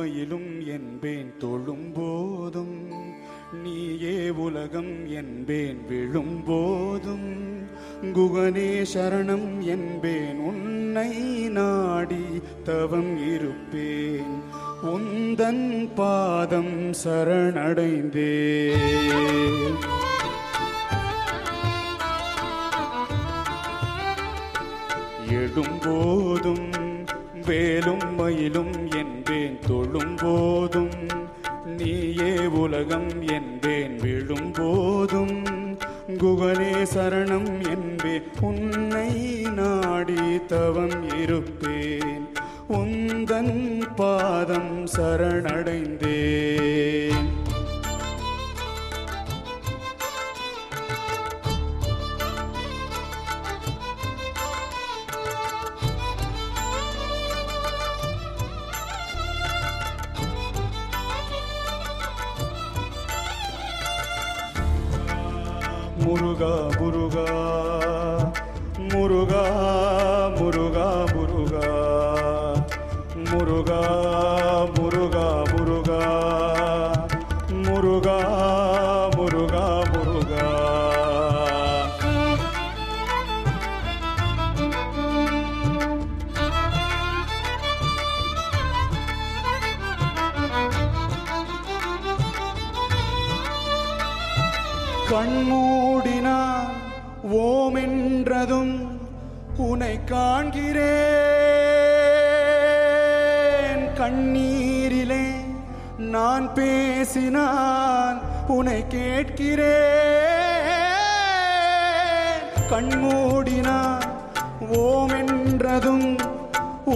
மயிலும் என்பேன் தொழும்போதும், நீயே உலகம் என்பேன் விழும்போதும், குகனே சரணம் என்பேன் உன்னை நாடி தவம் இருப்பேன், உந்தன் பாதம் சரணடைந்தேன். எழும்போதும் வேலும் மயிலும் என்பேன் தொழும்போதும், நீயே உலகம் என்பேன் விழும்போதும், குகனே சரணம் என்பேன் உன்னை நாடி தவம் இருப்பேன், உந்தன் பாதம் சரணடைந்தேன். முருகா முருகா முருகா முருகா முருகா முருகா முருகா முருகா முருகா முருகா முருகா. கண்மூடினான் ஓம் என்றதும் உனை காண்கிறேன், கண்ணீரிலே நான் பேசினான் உனை கேட்கிறேன். கண்மூடினான் ஓம் என்றதும்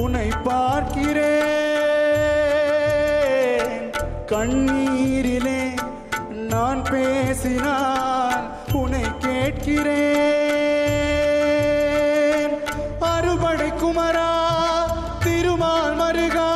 உனை பார்க்கிறேன், கண்ணீரிலே நான் பேசினால் உன்னை கேட்கிறேன். அறுபடை குமரா திருமால் மருகா